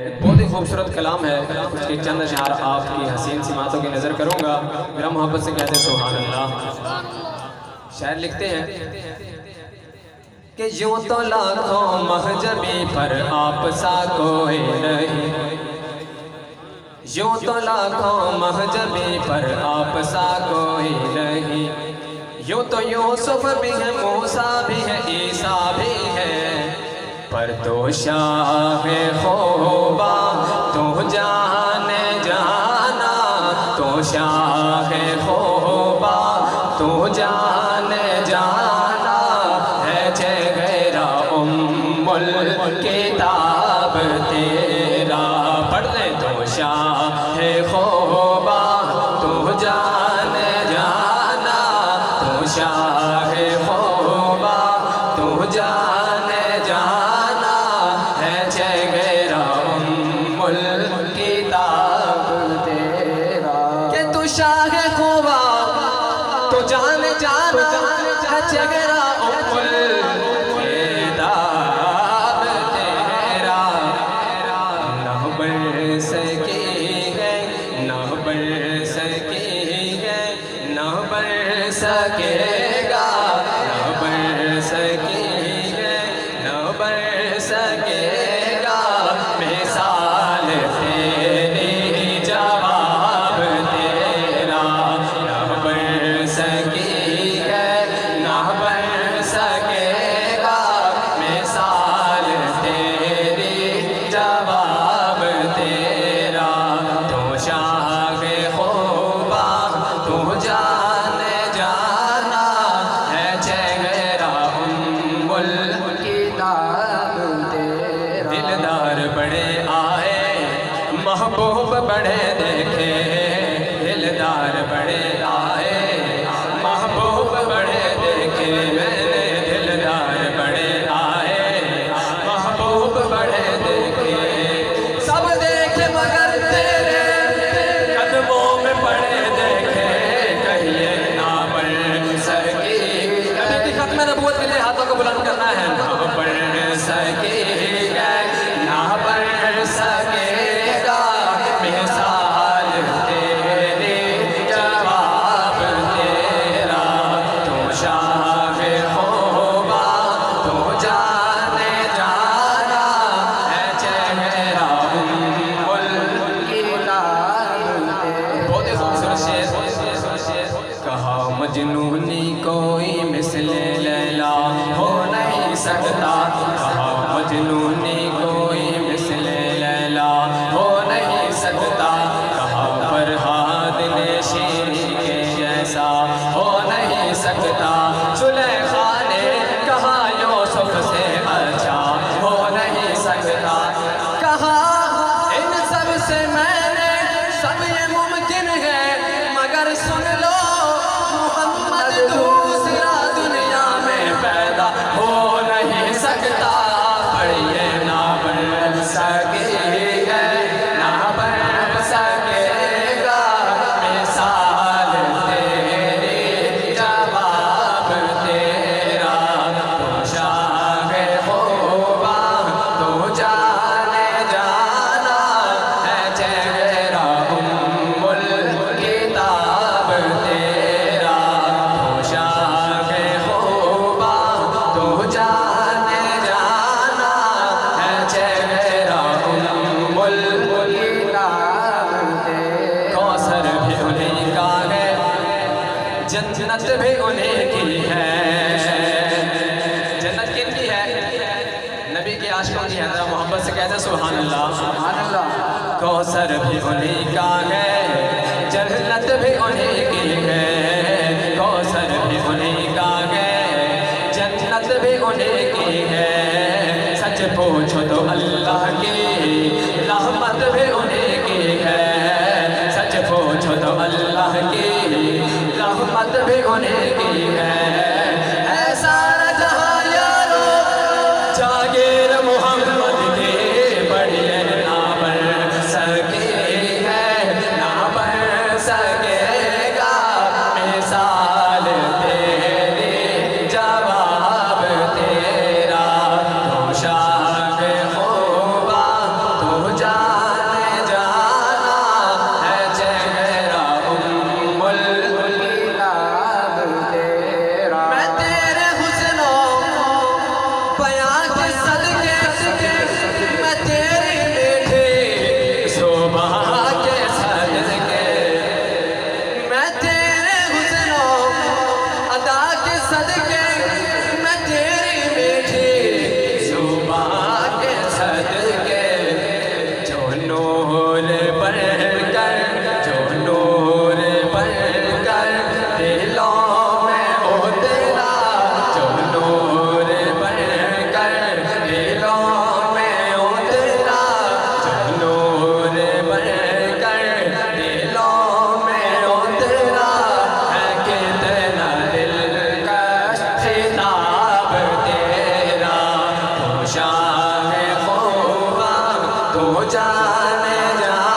بہت ہی خوبصورت کلام ہے، اس کے چند اشعار آپ کی حسین سی باتوں کی نظر کروں گا، میرا محبت سے کہتے ہیں سبحان اللہ۔ شاعر لکھتے ہیں کہ یوں تو لاکھوں مہجبی پر آپ سا کوئی نہیں، یوں تو لاکھوں مہجبی پر آپ سا کوئی نہیں، یوں تو یوسف بھی ہے، موسیٰ بھی ہے، عیسیٰ بھی ہے، پر تو شاہ خوبا تو جانے جانا، تو شاہ خوبا تو جانے جانا ہے، چہرہ ام الکتاب تیرا، پڑھ لیں تو شاہ خوبا تو جانے جانا، تو شاہ خوبا تو جانے جانا ہے، چہرہ ام الکتاب تیرا، کہ تو شاہ خوبا تو جانے جانا ہے، چہرہ ام الکتاب تیرا، نہ بڑھ سکی ہے، نہ بڑھ سکی ہے، نہ بڑھ سکے گا، نہ بڑھ سکی ہے، نہ بڑھ سکے گا، مثال تیری جواب تیرا، نہ بڑھ سکی ہے، نہ بڑھ سکے گا، مثال تیری جواب تیرا، تو شاہ خوبا تو جانے جانا ہے، چہرہ ام الکتاب تیرا، دلدار بڑے آئے محبوب بڑے دیکھے، دلدار بڑے آئے محبوب بڑے دیکھے، میں نے دلدار بڑے آئے محبوب بڑے دیکھے، سب دیکھے مگر تیرے قدموں میں پڑے دیکھے، کہیے نہ بڑھ سکی، نبی کی ختم نبوت کے لیے ہاتھوں کو بلند کرنا ہے، نہ بڑھ سکی ہے، نہ بڑھ سکے گا، مثال تیری جواب تیرا، تو شاہ خوبا تو جانے جانا ہے، چہرہ ام الکتاب تیرا، بہت ہی خوبصورت شعر، کہا مجنونی کوئی مثل لیلا ہو نہیں سکتا، کہا مجنونی کوئی مثل لیلا ہو نہیں سکتا، کہا فرہاد نے شیری کے جیسا ہو نہیں سکتا، زلیخا نے کہا یوسف سے اچھا ہو نہیں سکتا، کہا ان سب سے میں نے سب یہ ممکن ہے، مگر سن لو محمد دوسرا دنیا میں پیدا ہو نہیں سکتا، پڑھیے نہ بڑھ سکی ہے، نہ بڑھ سکے گا، مثال تیری جواب تیرا، تو شاہ خوبا تو جانے جانا ہے، چہرہ ام الکتاب تیرا، تو شاہ خوبا تو جانے جانا ہے، چہرہ ام الکتاب تیرا، کوثر بھی انہیں کا ہے، جنت بھی انہیں کی ہے، جنت کن کی ہے؟ نبی کے عاشقوں کی ہے، ذرا محبت سے کہتے ہیں سبحان اللہ، سبحان اللہ، کوثر بھی انہیں کا ہے، جنت بھی انہیں کی ہے، کوثر بھی انہیں کا ہے، جنت بھی انہیں کی ہے، سچ پوچھو تو اللہ کی رحمت بھی انہیں کی ہے، سچ پوچھو تو اللہ کی رحمت بھی انہیں کی ہے، اے سارا جہاں یارو جاگیر محمد کی، بڑھیے نہ بڑھ سکی ہے، نہ بڑھ سکے گا، مثال تیری جواب تیرا، تو شاہ خوبا جان جان